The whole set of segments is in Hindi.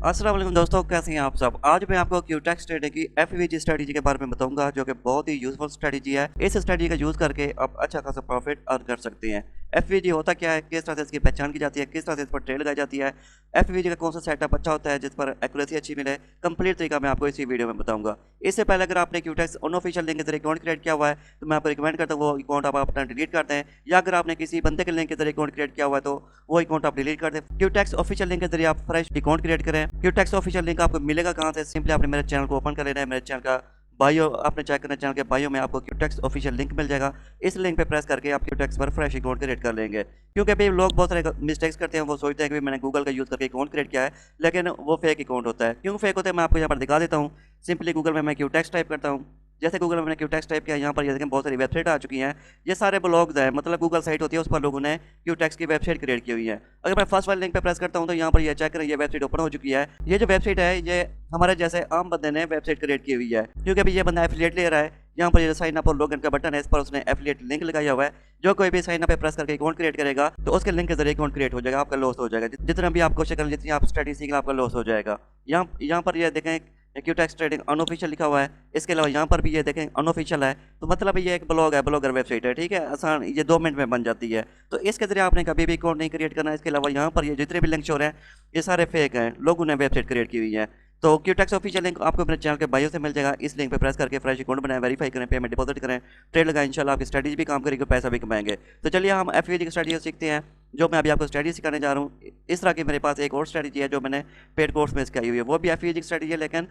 अस्सलाम वालेकुम दोस्तों, कैसे हैं आप सब। आज मैं आपको क्यूटेक्स ट्रेडिंग की एफवीजी स्ट्रेटजी के बारे में बताऊंगा, जो कि बहुत ही यूजफुल स्ट्रेटजी है। इस स्ट्रेटजी का यूज करके आप अच्छा खासा प्रॉफिट अर्न कर सकते हैं। एफवीजी होता क्या है, किस तरह से इसकी पहचान की जाती है, किस तरह से इस पर ट्रेड लगाई जाती है, एफवीजी का कौन सा सेटअप अच्छा होता है जिस पर एक्यूरेसी अच्छी मिले, कंप्लीट तरीका मैं आपको इसी वीडियो में बताऊंगा। इससे पहले अगर आपने क्यूटेक्स अनऑफिशियल लिंक के जरिए अकाउंट क्रिएट किया हुआ है तो मैं आपको रिकमेंड करता हूँ वो अकाउंट आप अपना डिलीट कर दें, या अगर आपने किसी बंदे के लिंक के जरिए अकाउंट क्रिएट किया हुआ है तो वो अकाउंट आप डिलीट कर दें। क्यूटेक्स ऑफिशियल लिंक के जरिए आप फ्रेश अकाउंट क्रिएट करें। क्यूटेक्स ऑफिशियल लिंक आपको मिलेगा कहाँ से, सिंपली आपने मेरे चैनल को ओपन कर लेना है। मेरे चैनल का बायो आपने चेक करना, चैनल के बायो में आपको क्यूटेक्स ऑफिशियल लिंक मिल जाएगा। इस लिंक पे प्रेस करके आप क्यूटेक्स पर फ्रेश अकाउंट क्रिएट कर लेंगे। क्योंकि अभी लोग बहुत सारे मिस्टेक्स करते हैं, वो सोचते हैं कि मैंने गूगल का यूज़ करके अकाउंट क्रिएट किया है, लेकिन वो फेक अकाउंट होता है। क्यों फेक होता है मैं आपको यहाँ पर दिखा देता हूँ। सिंपली गूगल में मैं क्यूटेक्स टाइप करता हूँ। जैसे गूगल में मैंने क्यूटेक्स टाइप किया, यहाँ पर ये देखें बहुत सारी वेबसाइट आ चुकी हैं। ये सारे ब्लॉग्स हैं, मतलब गूगल साइट होती है, उस पर लोगों ने क्यूटेक्स की वेबसाइट क्रिएट की हुई है। अगर मैं फर्स्ट वाले लिंक पे प्रेस करता हूँ तो यहाँ पर ये चेक करें, ये वेबसाइट ओपन हो चुकी है। ये जो वेबसाइट है ये हमारे जैसे आम बंदे ने वेबसाइट क्रिएट की हुई है, क्योंकि अभी ये बंदा एफिलिएट ले रहा है। यहाँ पर ये साइन अप और लॉगिन का बटन है, इस पर उसने एफिलिएट लिंक लगाया हुआ है। जो कोई भी साइन अप पे प्रेस करके अकाउंट क्रिएट करेगा तो उसके लिंक के जरिए अकाउंट क्रिएट हो जाएगा, आपका लॉस हो जाएगा। जितना भी आप कोशिश करें, जितनी आप स्ट्रेटजी सीखें, आपका लॉस हो जाएगा। यहाँ पर ये देखें क्यूटेक्स ट्रेडिंग अनऑफिशियल लिखा हुआ है। इसके अलावा यहाँ पर भी ये देखें अनऑफिशियल है, तो मतलब ये एक ब्लॉग है, ब्लॉगर वेबसाइट है, ठीक है, आसान, ये 2 मिनट में बन जाती है। तो इसके जरिए आपने कभी भी अकाउंट नहीं क्रिएट करना है। इसके अलावा यहाँ पर ये जितने भी लिंक्स हो रहे हैं ये सारे फेक हैं, लोगों ने वेबसाइट क्रिएट की हुई है। तो क्यूटेक्स ऑफिशियल लिंक आपको अपने चैनल के बायो से मिल जाएगा। इस लिंक पे प्रेस करके फ्रेश अकाउंट बनाएं, वेरीफाई करें, पेमेंट डिपॉजिट करें, ट्रेड लगाएं, इंशाल्लाह आपकी स्ट्रेटजी भी काम करेगी, पैसा भी कमाएंगे। तो चलिए हम एफवीजी की स्ट्रेटजी सीखते हैं, जो मैं अभी आपको स्ट्रेटजी सिखाने जा रहा हूँ। इस तरह की मेरे पास एक और स्ट्रेटजी है जो मैंने पेड कोर्स में सिखाई हुई है, वो भी एफवीजी की स्ट्रेटजी है, लेकिन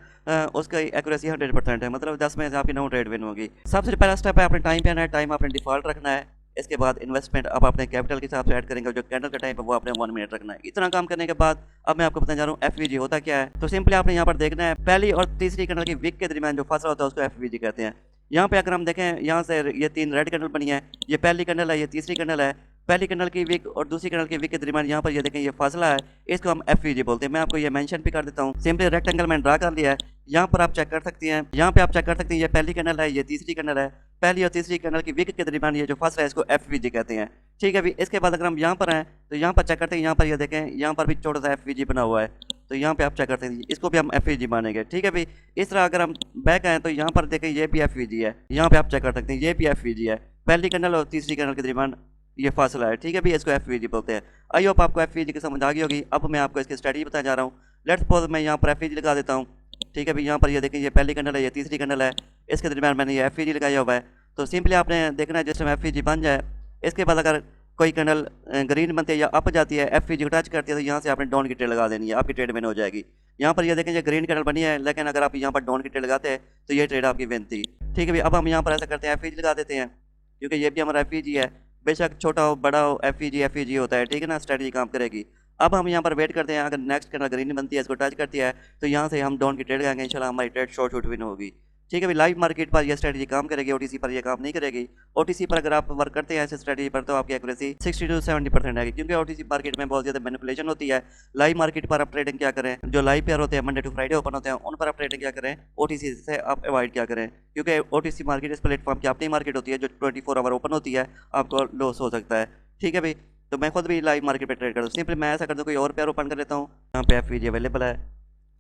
उसका एक्यूरेसी 100% है, मतलब 10 में से आपकी 9 ट्रेड विन होगी। सबसे पहला स्टेप है, आपने टाइम पे आना है, टाइम आपने डिफॉल्ट रखना है। इसके बाद इन्वेस्टमेंट आप अपने कैपिटल के हिसाब से ऐड करेंगे, जो कैंडल का टाइम है वो आपने 1 मिनट रखना है। इतना काम करने के बाद अब मैं आपको बताने जा रहा हूँ एफवीजी होता क्या है। तो सिंपली आपने यहाँ पर देखना है, पहली और तीसरी कैंडल की विक के दरमियान जो फासला होता है उसको एफवीजी कहते हैं। यहाँ पे अगर हम देखें, यहाँ से ये 3 रेड कैंडल बनी है, ये पहली कैंडल है, ये तीसरी कैंडल है। पहली कैंडल की विक और दूसरी कैंडल की विक के दरमियान यहाँ पर ये देखें ये फासला है, इसको हम एफवीजी बोलते हैं। मैं आपको ये मेंशन भी कर देता हूँ, सिंपली रेक्टेंगल में ड्रा कर लिया है। यहाँ पर आप चेक कर सकते हैं, यहाँ पे आप चेक कर सकते हैं, ये पहली कैंडल है, ये तीसरी कैंडल है। पहली और तीसरी कैंडल की विक के दरमियान ये जो फासला है इसको एफवीजी कहते हैं, ठीक है। अभी इसके बाद अगर हम यहाँ पर आए तो यहाँ पर चेक करते हैं, यहाँ पर ये देखें, यहाँ पर भी छोटा सा एफवीजी बना हुआ है, तो यहाँ पे आप चेक करते हैं, इसको भी हम एफवीजी मानेंगे, ठीक है। भी इस तरह अगर हम बैक आए तो यहाँ पर देखें ये भी एफवीजी है, यहाँ पे आप चेक कर सकते हैं ये भी एफवीजी है। पहली कैंडल और तीसरी कैंडल के दरमियान ये फासला है, ठीक है भी, इसको एफवीजी बोलते हैं। आई होप आपको एफवीजी की समझ आ गई होगी। अब मैं आपको इसकी स्ट्रेटजी बताने जा रहा हूँ। लेट्स सपोज मैं यहाँ पर एफवीजी लगा देता हूँ, ठीक है भी। यहाँ पर ये देखें, ये पहली कैंडल है, ये तीसरी कैंडल है, इसके दरमियान मैंने ये एफवीजी लगाया हुआ है। तो सिंपली आपने देखना है जिस टाइम एफवीजी बन जाए, इसके बाद अगर कोई कैंडल ग्रीन बनती है या अप जाती है, एफवीजी को टच करती है, तो यहाँ से आपने डाउन की ट्रेड लगा देनी है, आपकी ट्रेड विन हो जाएगी। यहाँ पर ये देखें ये ग्रीन कैंडल बनी है, लेकिन अगर आप यहाँ पर डाउन की ट्रेड लगाते हैं तो ये ट्रेड आपकी विन थी, ठीक है भी। अब हम यहाँ पर ऐसा करते हैं, एफवीजी लगा देते हैं, क्योंकि ये भी हमारा एफवीजी है, बेशक छोटा हो बड़ा हो, एफवीजी होता है, ठीक है ना, स्ट्रेटजी काम करेगी। अब हम यहाँ पर वेट करते हैं, अगर नेक्स्ट कैंडल ग्रीन बनती है, इसको टच करती है, तो यहाँ से हम डाउन की ट्रेड लगाएंगे, इंशाल्लाह हमारी ट्रेड शॉर्ट विन होगी, ठीक है भाई। लाइव मार्केट पर यह स्ट्रेटजी काम करेगी, ओटीसी पर यह काम नहीं करेगी। ओटीसी पर अगर आप वर्क करते हैं ऐसे स्ट्रेटजी पर तो आपकी एक्यूरेसी 60 to 70% आएगी, क्योंकि ओटीसी मार्केट में बहुत ज़्यादा मैनिपुलेशन होती है। लाइव मार्केट पर आप ट्रेडिंग क्या करें, जो लाइव पेयर होते हैं मंडे टू फ्राइडे ओपन होते हैं, उन पर आप ट्रेडिंग क्या करें, ओटीसी से आप अवॉइड क्या करें, क्योंकि ओटीसी मार्केट इस प्लेटफॉर्म की अपनी मार्केट होती है जो 24 आवर ओपन होती है, आपको लॉस हो सकता है, ठीक है भाई। तो मैं खुद भी लाइव मार्केट पर ट्रेड करता हूँ। सिंपली मैं ऐसा करता हूँ, कोई और पेयर ओपन कर लेता हूँ, यहाँ पे एफवीजी अवेलेबल है।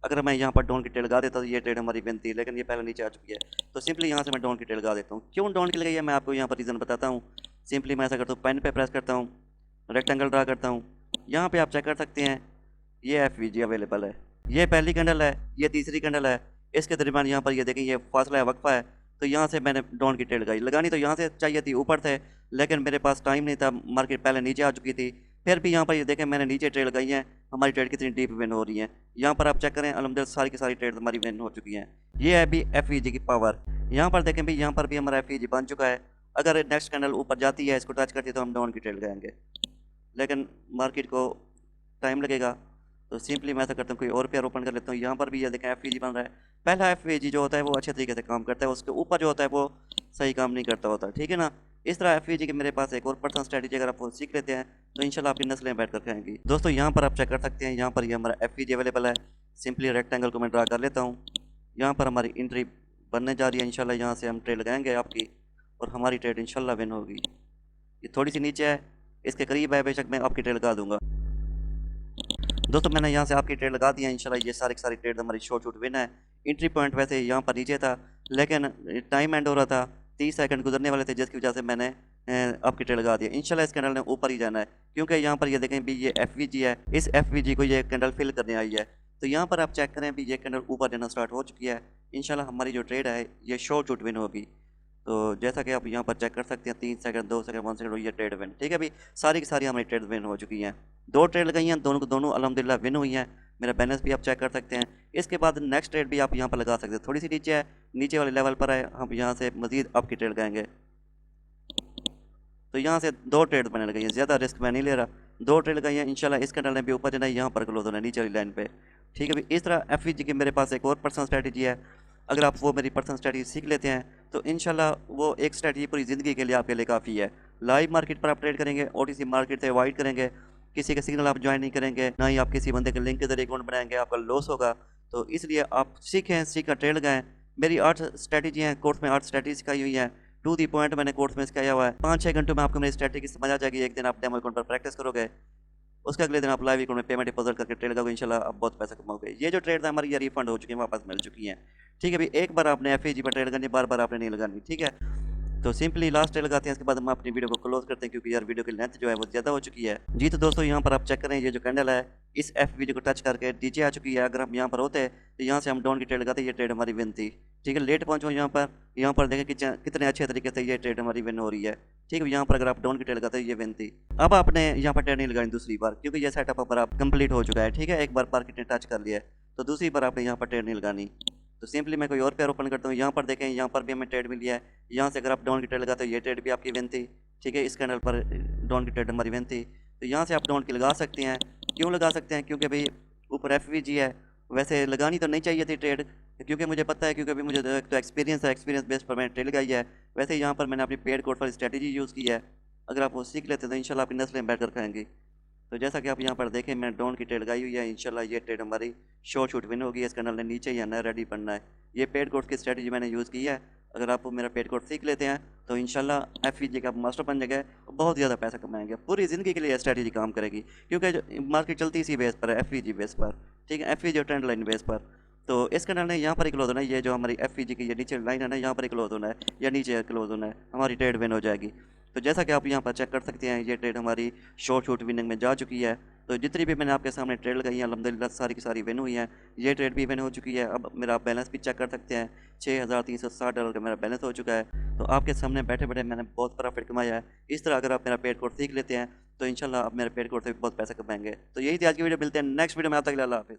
अगर मैं यहाँ पर डाउन की ट्रेड लगा देता तो ये ट्रेड हमारी बनती है, लेकिन ये पहले नीचे आ चुकी है, तो सिंपली यहाँ से मैं डाउन की ट्रेड लगा देता हूँ। क्यों डाउन की लगाई है मैं आपको यहाँ पर रीज़न बताता हूँ। सिंपली मैं ऐसा करता हूँ, पेन पे प्रेस करता हूँ, रेक्टेंगल ड्रा करता हूँ, यहाँ पे आप चेक कर सकते हैं ये एफवीजी अवेलेबल है, ये पहली कैंडल है, ये तीसरी कैंडल है, इसके दरमियान यहाँ पर ये देखें ये फासला है, वक्फा है, तो यहाँ से मैंने डाउन की ट्रेड लगानी तो यहाँ से चाहिए थी ऊपर थे, लेकिन मेरे पास टाइम नहीं था, मार्केट पहले नीचे आ चुकी थी। फिर भी यहाँ पर ये देखें मैंने नीचे ट्रेड लगाई है, हमारी ट्रेड कितनी डीप विन हो रही है। यहाँ पर आप चेक करें, अल्हम्दुलिल्लाह सारी की सारी ट्रेड हमारी विन हो चुकी हैं। ये है भी एफवीजी की पावर। यहाँ पर देखें भी, यहाँ पर भी हमारा एफवीजी बन चुका है। अगर नेक्स्ट कैंडल ऊपर जाती है, इसको टच करती है, तो हम डाउन की ट्रेड लगाएंगे, लेकिन मार्केट को टाइम लगेगा। तो सिंपली मैं ऐसा करता हूँ, कोई और पेयर ओपन कर लेता हूँ। यहाँ पर भी ये देखें एफवीजी बन रहा है। पहला एफवीजी जो होता है वो अच्छे तरीके से काम करता है, उसके ऊपर जो होता है वो सही काम नहीं करता होता, ठीक है ना। इस तरह एफवीजी के मेरे पास एक और पर्सनल स्ट्रेटजी अगर आप वो सीख लेते हैं तो इंशाल्लाह आपकी नस्लें बैठ कर खाएंगी। दोस्तों यहाँ पर आप चेक कर सकते हैं, यहाँ पर ये हमारा एफवीजी अवेलेबल है। सिंपली रेक्टेंगल को मैं ड्रा कर लेता हूँ, यहाँ पर हमारी एंट्री बनने जा रही है, इंशाल्लाह यहाँ से हम ट्रेड लगाएंगे आपकी, और हमारी ट्रेड इंशाल्लाह विन होगी। ये थोड़ी सी नीचे है, इसके करीब है, बेशक मैं आपकी ट्रेड लगा दूंगा। दोस्तों मैंने यहाँ से आपकी ट्रेड लगा दिया इंशाल्लाह। ये सारी की सारी ट्रेड हमारी शॉर्ट शूट विन है। एंट्री पॉइंट वैसे यहाँ पर नीचे था, लेकिन टाइम एंड हो रहा था, 30 सेकंड गुजरने वाले थे, जिसकी वजह से मैंने आपकी ट्रेड लगा दिया। इंशाल्लाह इस कैंडल ने ऊपर ही जाना है, क्योंकि यहाँ पर ये देखें भी ये FVG है, इस FVG को ये कैंडल फिल करने आई है। तो यहाँ पर आप चेक करें भी ये कैंडल ऊपर जाना स्टार्ट हो चुकी है। इंशाल्लाह हमारी जो ट्रेड है ये शॉर्ट शूट विन होगी। तो जैसा कि आप यहाँ पर चेक कर सकते हैं, 3 सेकंड, 2 सेकंड, 1 सेकंड, ये ट्रेड विन। ठीक है भाई, सारी की सारी हमारी ट्रेड विन हो चुकी हैं। 2 ट्रेड लगाई हैं, दोनों को दोनों अल्हम्दुलिल्लाह विन हुई हैं। मेरा बैलेंस भी आप चेक कर सकते हैं। इसके बाद नेक्स्ट ट्रेड भी आप यहाँ पर लगा सकते हैं। थोड़ी सी नीचे है, नीचे वाले लेवल पर है, हम यहाँ से मजीद आपकी ट्रेड लगाएंगे। तो यहाँ से 2 ट्रेड मैंने लगाई हैं, ज़्यादा रिस्क मैं नहीं ले रहा। 2 ट्रेड लगाई हैं, इंशाल्लाह इस कैंडल ने भी ऊपर जाना है, यहाँ पर क्लोज होना है नीचे वाली लाइन पे। ठीक है भाई, इस तरह FVG की मेरे पास एक और पर्सनल स्ट्रैटेजी है। अगर आप वो मेरी पर्सनल स्ट्रैटेजी सीख लेते हैं तो इंशाल्लाह वो एक स्ट्रैटेजी पूरी ज़िंदगी के लिए आपके लिए काफ़ी है। लाइव मार्केट पर आप ट्रेड करेंगे, OTC मार्केट से अवॉइड करेंगे, किसी का सिग्नल आप ज्वाइन नहीं करेंगे, ना ही आप किसी बंदे के लिंक के जरिए अकाउंट बनाएंगे, आपका लॉस होगा। तो इसलिए आप सीखें, सीख कर ट्रेड लगाएं। मेरी 8 स्ट्रैटेजी हैं, कोर्स में 8 स्ट्रैटेजी सिखाई हुई है, टू दी पॉइंट मैंने कोर्स में सिखाया हुआ है। 5-6 घंटों में आपको मेरी स्ट्रैटेजी समझ आ जाएगी। एक दिन आप डेमो अकाउंट पर प्रैक्टिस करोगे, उसके अगले दिन आप लाइव अकाउंट में पेमेंट डिपॉजिट करके ट्रेड लगाओगे, इंशाल्लाह आप बहुत पैसा कमाओगे। ये जो ट्रेड है हमारी ये रिफंड हो चुकी है, वापस मिल चुकी हैं। ठीक है भाई, एक बार आपने FVG पर ट्रेड करनी, बार बार आपने नहीं लगानी। ठीक है, तो सिंपली लास्ट ट्रेड लगाते हैं, इसके बाद हम अपनी वीडियो को क्लोज करते हैं, क्योंकि यार वीडियो की लेंथ जो है वो ज़्यादा हो चुकी है जी। तो दोस्तों यहाँ पर आप चेक करें, ये जो कैंडल है इस FVG को टच करके नीचे आ चुकी है। अगर हम यहाँ पर होते तो यहाँ से हम डाउन की ट्रेड लगाते, ये ट्रेड हमारी विन थी। ठीक है, लेट पहुँचो यहाँ पर देखें कि कितने अच्छे तरीके से ये ट्रेड हमारी विन हो रही है। ठीक है, यहाँ पर अगर आप डाउन की ट्रेड लगाते ये विन थी। अब आपने यहाँ पर ट्रेड नहीं लगानी दूसरी बार, क्योंकि ये सेटअप पर आप कंप्लीट हो चुका है। ठीक है, एक बार मार्केट ने टच कर लिया है, तो दूसरी बार आपने यहाँ पर ट्रेड नहीं लगानी। तो सिंपली मैं कोई और पेयर ओपन करता हूँ, यहाँ पर देखें, यहाँ पर भी हमें ट्रेड मिली है। यहाँ से अगर आप डाउन की ट्रेड लगाते हो, ये ट्रेड भी आपकी विन थी। ठीक है, इस कैंडल पर डाउन की ट्रेड हमारी विन थी। तो यहाँ से आप डाउन की लगा सकते हैं। क्यों लगा सकते हैं? क्योंकि भाई ऊपर FVG है। वैसे लगानी तो नहीं चाहिए थी ट्रेड, क्योंकि मुझे पता है, क्योंकि अभी मुझे तो एक्सपीरियंस है, एक्सपीरियंस बेस पर मैंने ट्रेड लगाई है। वैसे यहाँ पर मैंने अपनी पेड कोड पर स्ट्रैटेजी यूज़ की है। अगर आप वो सीख लेते तो इंशाल्लाह आपकी नस्लें बैठ कर खाएंगी। तो जैसा कि आप यहाँ पर देखें, मैं डाउन की ट्रेड लगाई हुई है। इंशाल्लाह ये ट्रेड हमारी शॉर्ट शूट विन होगी। इस कैंडल ने नीचे ही आना है, रेडी बनना है। ये पेड कोड की स्ट्रैटेजी मैंने यूज़ की है। अगर आप मेरा पेड कोड सीख लेते हैं तो इंशाल्लाह FVG का मास्टर बन जाएगा, बहुत ज़्यादा पैसा कमाएंगे। पूरी ज़िंदगी के लिए स्ट्रैटेजी काम करेगी, क्योंकि मार्केट चलती इसी बेस पर है, FVG बेस पर। ठीक है, FVG और ट्रेंड लाइन बेस पर। तो इस कैंडल ने यहाँ पर ही क्लोज होना है। ये जो हमारी FVG की ये नीचे लाइन है ना, यहाँ पर ही क्लोज होना है या नीचे क्लोज होना है, हमारी ट्रेड विन हो जाएगी। तो जैसा कि आप यहाँ पर चेक कर सकते हैं, ये ट्रेड हमारी शॉर्ट शूट विनिंग में जा चुकी है। तो जितनी भी मैंने आपके सामने ट्रेड लगाई हैं, अल्हम्दुलिल्लाह सारी की सारी विन हुई हैं। ये ट्रेड भी विन हो चुकी है। अब मेरा बैलेंस भी चेक कर सकते हैं, $6360 का मेरा बैलेंस हो चुका है। तो आपके सामने बैठे बैठे मैंने बहुत प्रॉफिट कमाया है। इस तरह अगर आप मेरा पेड कोड सीख लेते हैं तो इंशाल्लाह आप मेरे पेड कोड से भी बहुत पैसा कमाएंगे। तो यही थी आज की वीडियो, मिलते हैं नेक्स्ट वीडियो में। आप तक के लिए अल्लाह हाफिज़।